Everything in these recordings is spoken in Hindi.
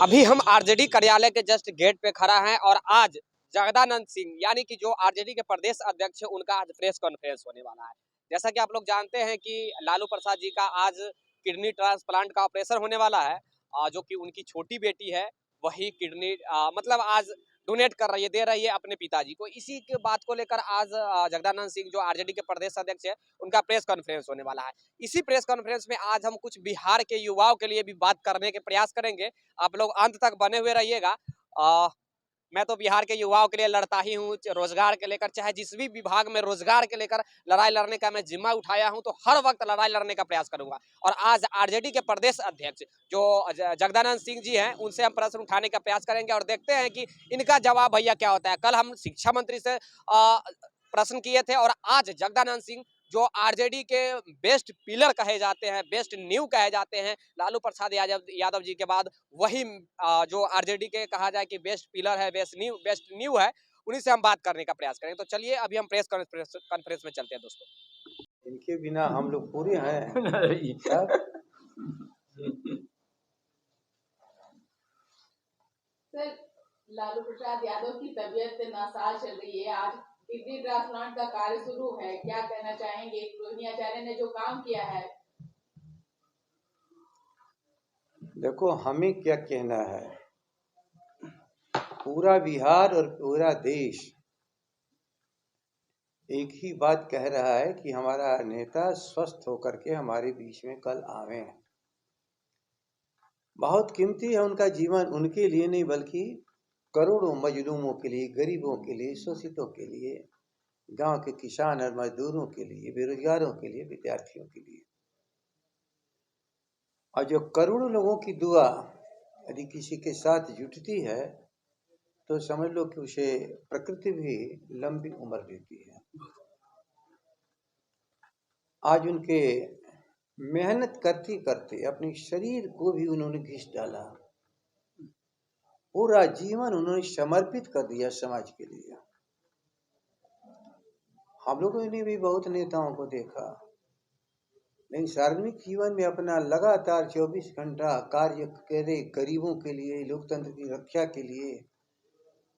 अभी हम आरजेडी कार्यालय के जस्ट गेट पे खड़ा हैं और आज जगदानंद सिंह यानी कि जो आरजेडी के प्रदेश अध्यक्ष है उनका आज प्रेस कॉन्फ्रेंस होने वाला है। जैसा कि आप लोग जानते हैं कि लालू प्रसाद जी का आज किडनी ट्रांसप्लांट का ऑपरेशन होने वाला है। जो कि उनकी छोटी बेटी है वही किडनी मतलब आज डोनेट कर रही है, दे रही है अपने पिताजी को। इसी के बात को लेकर आज जगदानंद सिंह जो आरजेडी के प्रदेश अध्यक्ष है उनका प्रेस कॉन्फ्रेंस होने वाला है। इसी प्रेस कॉन्फ्रेंस में आज हम कुछ बिहार के युवाओं के लिए भी बात करने के प्रयास करेंगे। आप लोग अंत तक बने हुए रहिएगा। मैं तो बिहार के युवाओं के लिए लड़ता ही हूँ, रोजगार के लेकर, चाहे जिस भी विभाग में रोजगार के लेकर लड़ाई लड़ने का मैं जिम्मा उठाया हूँ, तो हर वक्त लड़ाई लड़ने का प्रयास करूंगा। और आज आरजेडी के प्रदेश अध्यक्ष जो जगदानंद सिंह जी हैं उनसे हम प्रश्न उठाने का प्रयास करेंगे और देखते हैं कि इनका जवाब भैया क्या होता है। कल हम शिक्षा मंत्री से प्रश्न किए थे और आज जगदानंद सिंह जो आरजेडी के बेस्ट पिलर कहे जाते हैं, बेस्ट न्यू कहे जाते हैं लालू प्रसाद यादव जी के बाद, वही जो आरजेडी के कहा जाए कि बेस्ट पिलर है, बेस्ट न्यू है, उन्हीं से हम बात करने का प्रयास करेंगे। तो चलिए अभी हम प्रेस कॉन्फ्रेंस में चलते हैं दोस्तों। इनके बिना हम लोग पूरे हैं। सर, लालू प्रसाद यादव की तबीयत नासाज चल रही है। आज किडनी ट्रांसप्लांट का कार्य शुरू है, क्या कहना चाहेंगे? रोहिणी आचार्य ने जो काम किया है। देखो, हमें क्या कहना है, पूरा बिहार और पूरा देश एक ही बात कह रहा है कि हमारा नेता स्वस्थ होकर के हमारे बीच में कल आवे। बहुत कीमती है उनका जीवन, उनके लिए नहीं बल्कि करोड़ों मजलूमों के लिए, गरीबों के लिए, शोषितों के लिए, गांव के किसान और मजदूरों के लिए, बेरोजगारों के लिए, विद्यार्थियों के लिए। और जो करोड़ों लोगों की दुआ यदि किसी के साथ जुटती है तो समझ लो कि उसे प्रकृति भी लंबी उम्र देती है। आज उनके मेहनत करते करते अपने शरीर को भी उन्होंने घिस डाला, पूरा जीवन उन्होंने समर्पित कर दिया समाज के लिए। हम लोगों ने भी बहुत नेताओं को देखा, लेकिन सार्वजनिक जीवन में अपना लगातार 24 घंटा कार्य करे, गरीबों के लिए, लोकतंत्र की रक्षा के लिए,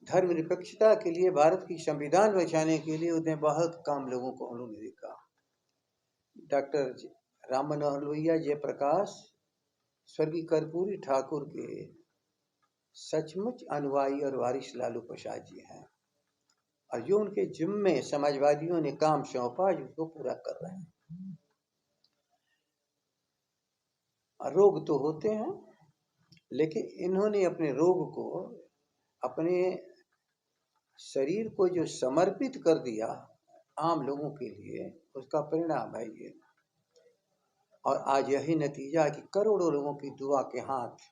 धर्मनिरपेक्षता के लिए, भारत की संविधान बचाने के लिए उन्हें बहुत काम लोगों को हम लोग ने देखा। डॉक्टर राम मनोहर लोहिया, जयप्रकाश, स्वर्गीय कर्पूरी ठाकुर के सचमुच अनुयायी और वारिस लालू प्रसाद जी हैं, और जो उनके जिम्मे समाजवादियों ने काम सौंपा उसको पूरा कर रहे हैं। रोग तो होते हैं, लेकिन इन्होंने अपने रोग को, अपने शरीर को जो समर्पित कर दिया आम लोगों के लिए, उसका परिणाम है ये। और आज यही नतीजा कि करोड़ों लोगों की दुआ के हाथ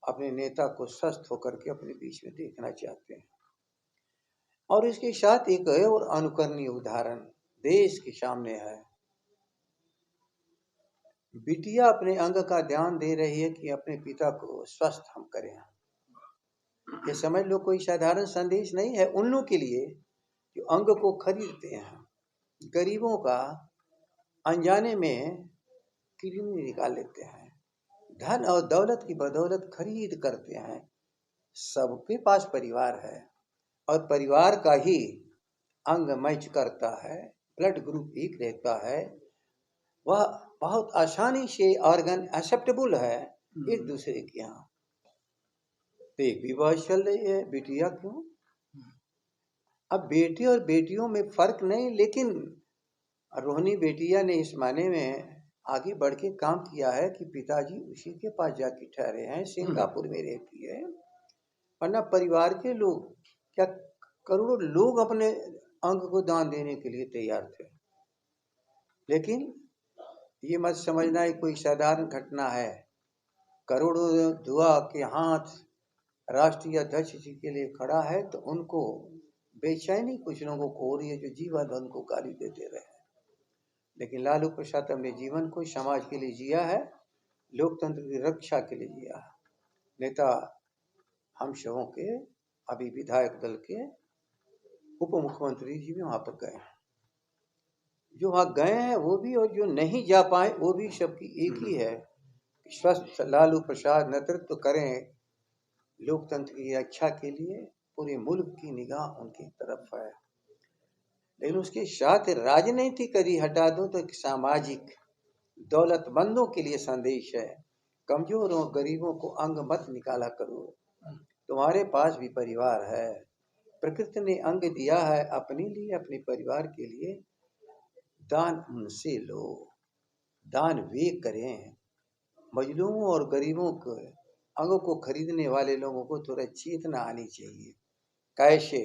अपने नेता को स्वस्थ होकर के अपने बीच में देखना चाहते हैं। और इसके साथ एक और अनुकरणीय उदाहरण देश के सामने है। बिटिया अपने अंग का ध्यान दे रही है कि अपने पिता को स्वस्थ हम करें। ये समझ लो कोई साधारण संदेश नहीं है उन लोगों के लिए जो अंग को खरीदते हैं, गरीबों का अनजाने में किडनी निकाल लेते हैं, धन और दौलत की बदौलत खरीद करते हैं। सबके पास परिवार है और परिवार का ही अंग मैच करता है, ब्लड ग्रुप एक रहता है, वह बहुत आसानी से ऑर्गन एक्सेप्टेबल है एक दूसरे के यहाँ। तो एक भी बहस चल रही है, बेटियां क्यों? अब बेटी और बेटियों में फर्क नहीं, लेकिन रोहिणी बेटिया ने इस माने में आगे बढ़ के काम किया है कि पिताजी उसी के पास जाके ठहरे हैं, सिंगापुर में रहती है। वरना परिवार के लोग क्या, करोड़ों लोग अपने अंग को दान देने के लिए तैयार थे। लेकिन ये मत समझना ये कोई साधारण घटना है। करोड़ों दुआ के हाथ राष्ट्रीय अध्यक्ष जी के लिए खड़ा है, तो उनको बेचैनी कुछ लोगों को हो रही है जो जीवन उनको गाली देते रहे। लेकिन लालू प्रसाद अपने जीवन को समाज के लिए जिया है, लोकतंत्र की रक्षा के लिए जिया है। नेता हम सबों के अभी विधायक दल के उप मुख्यमंत्री जी भी वहां पर गए हैं। जो वहां गए हैं वो भी और जो नहीं जा पाए वो भी, सबकी एक ही है, स्वस्थ लालू प्रसाद नेतृत्व करें लोकतंत्र की रक्षा के लिए पूरे मुल्क की निगाह उनकी तरफ है। लेकिन उसके साथ राजनीतिक यदि हटा दो तो एक सामाजिक दौलतमंदों के लिए संदेश है, कमजोरों गरीबों को अंग मत निकाला करो, तुम्हारे पास भी परिवार है, प्रकृति ने अंग दिया है अपने लिए अपने परिवार के लिए, दान उनसे लो, दान वे करें। मजलूमों और गरीबों के अंगों को खरीदने वाले लोगों को थोड़ा चेतना आनी चाहिए। कैसे?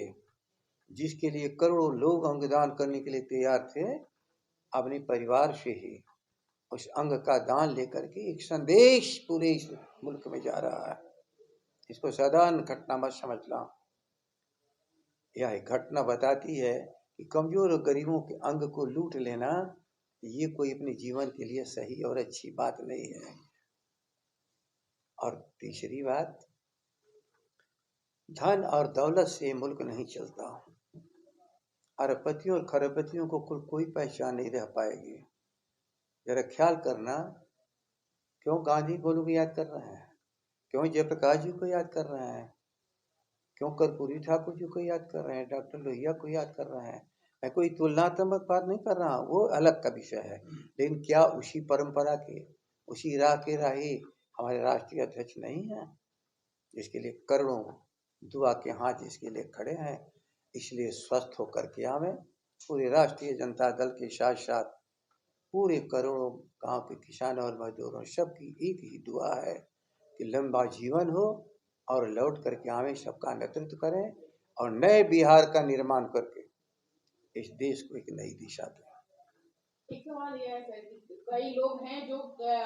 जिसके लिए करोड़ों लोग अंगदान करने के लिए तैयार थे, अपने परिवार से ही उस अंग का दान लेकर के एक संदेश पूरे इस मुल्क में जा रहा है। इसको साधारण घटना मत समझना। यह घटना बताती है कि कमजोर और गरीबों के अंग को लूट लेना ये कोई अपने जीवन के लिए सही और अच्छी बात नहीं है। और तीसरी बात, धन और दौलत से मुल्क नहीं चलता। अरबपतियों और खरबपतियों को कोई पहचान नहीं रह पाएगी। जरा ख्याल करना, क्यों गांधी को लोग याद कर रहे हैं, क्यों जयप्रकाश जी को याद कर रहे हैं, क्यों कर्पूरी ठाकुर जी को याद कर रहे हैं, डॉक्टर लोहिया को याद कर रहे हैं। मैं कोई तुलनात्मक बात नहीं कर रहा हूँ, वो अलग का विषय है। लेकिन क्या उसी परंपरा के, उसी राह के राही हमारे राष्ट्रीय अध्यक्ष नहीं है, जिसके लिए करोड़ों दुआ के हाथ जिसके लिए खड़े हैं। इसलिए स्वस्थ होकर के आवे। पूरे राष्ट्रीय जनता दल के साथ साथ पूरे करोड़ों गांव के किसानों और मजदूरों सबकी एक ही दुआ है कि लंबा जीवन हो और लौट करके आवे, सबका नेतृत्व करें और नए बिहार का निर्माण करके इस देश को एक नई दिशा दें। एक सवाल यह है सर कि कई लोग हैं जो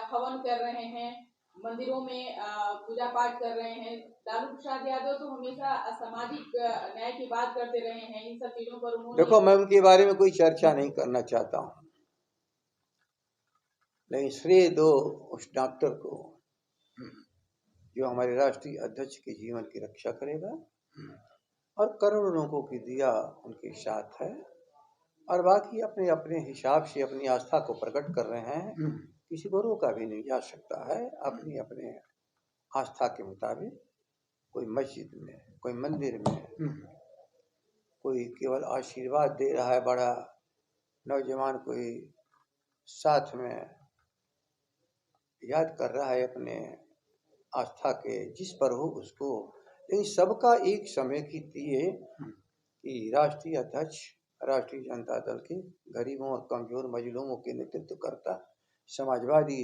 हवन कर रहे हैं, मंदिरों में पूजा पाठ कर रहे हैं। लालू प्रसाद यादव तो हमेशा सामाजिक न्याय की बात करते रहे हैं। इन सब चीजों पर उन्होंने, देखो, मैं उनके बारे में कोई चर्चा नहीं करना चाहता हूँ, लेकिन श्रेय दो उस डॉक्टर को जो हमारे राष्ट्रीय अध्यक्ष के जीवन की रक्षा करेगा और करोड़ों लोगों की दिया उनके साथ है। और बाकी अपने अपने हिसाब से अपनी आस्था को प्रकट कर रहे हैं। किसी को रोका भी नहीं जा सकता है। अपनी अपने आस्था के मुताबिक कोई मस्जिद में, कोई मंदिर में, कोई केवल आशीर्वाद दे रहा है, बड़ा नौजवान कोई साथ में याद कर रहा है अपने आस्था के जिस पर हो उसको। लेकिन सबका एक समय की दिए कि राष्ट्रीय अध्यक्ष राष्ट्रीय जनता दल के गरीबों और कमजोर मजलूमों के नेतृत्व करता समाजवादी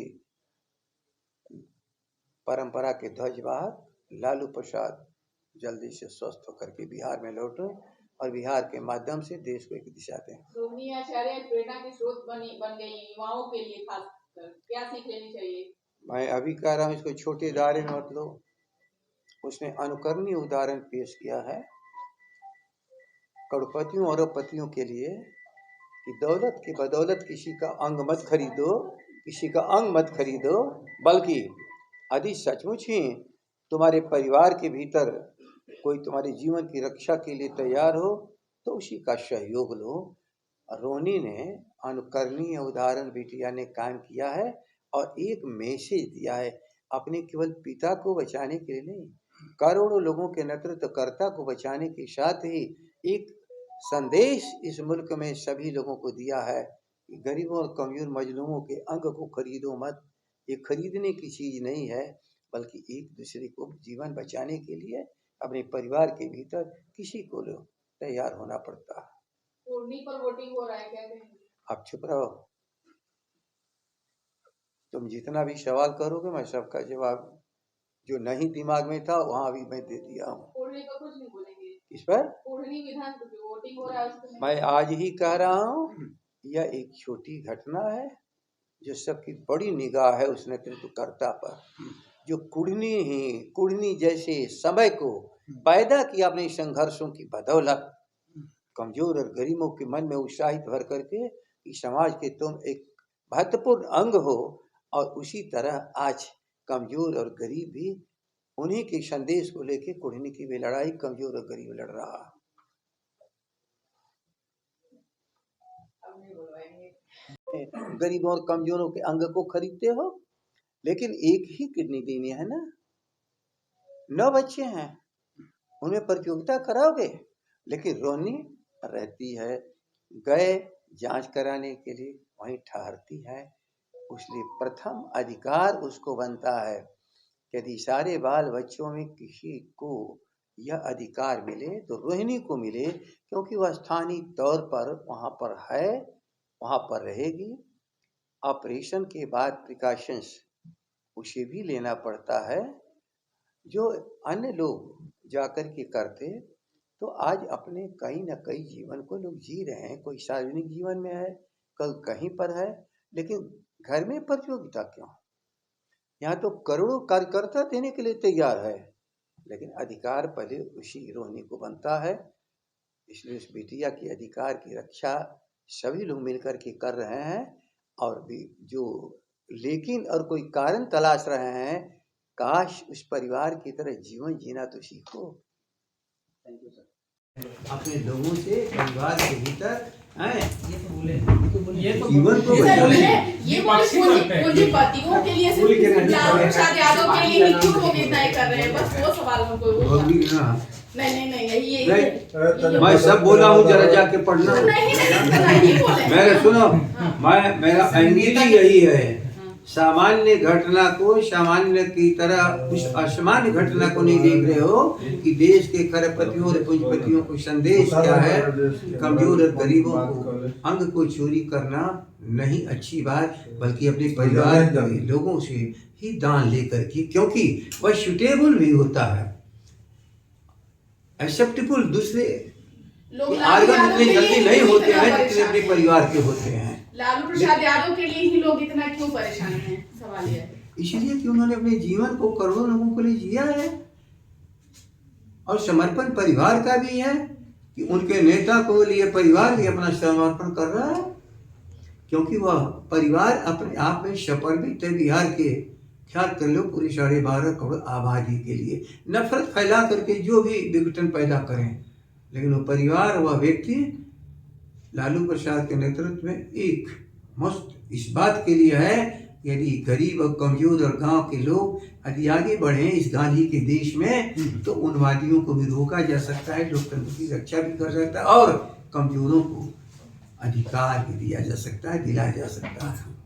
परंपरा के ध्वजवाहक लालू प्रसाद जल्दी से स्वस्थ होकर के बिहार में लौटे और बिहार के माध्यम से देश को एक दिशा दें। रोहिणी आचार्य प्रेरणा के स्रोत बन गई युवाओं के लिए, खासकर क्या सीख लेनी चाहिए? मैं अभी कह रहा हूँ, इसको छोटे दायरे में मत लो। उसने अनुकरणीय उदाहरण पेश किया है करोड़पतियों और अरबपतियों के लिए कि दौलत की बदौलत किसी का अंग मत खरीदो, किसी का अंग मत खरीदो, बल्कि यदि सचमुच ही तुम्हारे परिवार के भीतर कोई तुम्हारे जीवन की रक्षा के लिए तैयार हो तो उसी का सहयोग लो। रोहिणी ने अनुकरणीय उदाहरण बिटिया ने कायम किया है और एक मैसेज दिया है, अपने केवल पिता को बचाने के लिए नहीं, करोड़ों लोगों के नेतृत्वकर्ता को बचाने के साथ ही एक संदेश इस मुल्क में सभी लोगों को दिया है कि गरीबों और कमजोर मजलूमों के अंग को खरीदो मत। ये खरीदने की चीज नहीं है, बल्कि एक दूसरे को जीवन बचाने के लिए अपने परिवार के भीतर किसी को तैयार होना पड़ता है। पर वोटिंग हो रहा है, क्या कहेंगे? आप चुप रहो, तुम जितना भी सवाल करोगे मैं सबका जवाब जो नहीं दिमाग में था वहां भी मैं दे दिया हूँ। का कुछ नहीं बोलेंगे इस पर विधान वोटिंग हो रहा है, मैं आज ही कह रहा हूँ, यह एक छोटी घटना है जो सबकी बड़ी निगाह है उस नेतृत्वकर्ता पर, जो कुढ़नी जैसे समय को पैदा किया अपने संघर्षों की बदौलत, कमजोर और गरीबों के मन में उत्साहित भर करके कि समाज के तुम एक महत्वपूर्ण अंग हो। और उसी तरह आज कमजोर और गरीब भी उन्हीं के संदेश को लेके कुढ़नी की भी लड़ाई कमजोर और गरीब लड़ रहा है। गरीबों और कमजोरों के अंग को खरीदते हो, लेकिन एक ही किडनी देनी है ना, 9 बच्चे हैं, उनमें प्रतियोगिता कराओगे? लेकिन रोहिणी रहती है, गए जांच कराने के लिए, वहीं ठहरती है। इसलिए प्रथम अधिकार उसको बनता है, यदि सारे बाल बच्चों में किसी को यह अधिकार मिले तो रोहिणी को मिले, क्योंकि वह स्थानीय तौर पर वहाँ पर है, वहाँ पर रहेगी। ऑपरेशन के बाद प्रिकॉशंस उसे भी लेना पड़ता है, जो अन्य लोग जाकर के करते। तो आज अपने कहीं ना कहीं जीवन को लोग जी रहे हैं, कोई सार्वजनिक जीवन में है, कल कहीं पर है, लेकिन घर में प्रतियोगिता क्यों? यहाँ तो करोड़ों कार्यकर्ता देने के लिए तैयार है, लेकिन अधिकार पहले उसी रोहिणी को बनता है। इसलिए उस बिटिया की अधिकार की रक्षा सभी लोग मिलकर के कर रहे हैं। और भी जो लेकिन और कोई कारण तलाश रहे हैं, काश उस परिवार की तरह जीवन जीना तो सीखो। Thank you sir. अपने लोगों से परिवार के भीतर जीवन को पूंजीपतियों के लिए सिर्फ लालू प्रसाद यादव के लिए ही क्यों लोग इतना कर रहे हैं? बस वो सवाल हमको। नहीं मैं सब बोला हूँ, जरा जाके पढ़ना। मेरे सुनो, मेरा एंगल ही यही है, सामान्य घटना को सामान्य की तरह उस असामान्य घटना को नहीं देख रहे हो कि देश के खरपतियों और पूंजीपतियों को संदेश क्या है। कमजोर और गरीबों को अंग को चोरी करना नहीं अच्छी बात, बल्कि अपने परिवार के लोगों से ही दान लेकर के, क्योंकि वह सुटेबल भी होता है, एक्सेप्टेबल। दूसरे आर्गन इतने जल्दी नहीं होते हैं जितने अपने परिवार के होते हैं। लालू प्रसाद यादव के लिए ही लोग इतना क्यों परेशान हैं? सवाल यह है। इसलिए कि उन्होंने अपने जीवन को करोड़ों लोगों के लिए जिया है, और समर्पण परिवार का भी है कि उनके नेता को लिए परिवार भी अपना समर्पण कर रहा है, क्योंकि वह परिवार अपने आप में सफल भी थे। बिहार के ख्याल कर लो, पूरी 12.5 करोड़ आबादी के लिए नफरत फैला करके जो भी विघटन पैदा करें, लेकिन वो परिवार, वह व्यक्ति लालू प्रसाद के नेतृत्व में एक मस्त इस बात के लिए है, यदि गरीब और कमजोर और गांव के लोग यदि आगे बढ़े इस गांधी के देश में, तो उन्मादियों को भी रोका जा सकता है, लोकतंत्र की रक्षा भी कर सकता है, और कमजोरों को अधिकार भी दिया जा सकता है, दिलाया जा सकता है।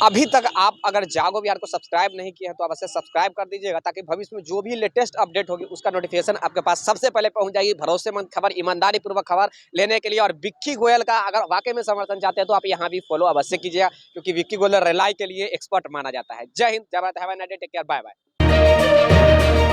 अभी तक आप अगर जागो बिहार को सब्सक्राइब नहीं किए हैं तो अवश्य सब्सक्राइब कर दीजिएगा, ताकि भविष्य में जो भी लेटेस्ट अपडेट होगी उसका नोटिफिकेशन आपके पास सबसे पहले पहुंच जाएगी। भरोसेमंद खबर, ईमानदारी पूर्वक खबर लेने के लिए। और विक्की गोयल का अगर वाकई में समर्थन चाहते हैं तो आप यहाँ भी फॉलो अवश्य कीजिएगा, क्योंकि विक्की गोयल रिलाई के लिए एक्सपर्ट माना जाता है। जय हिंद, जय Bharat, have a nice day, take care, bye bye.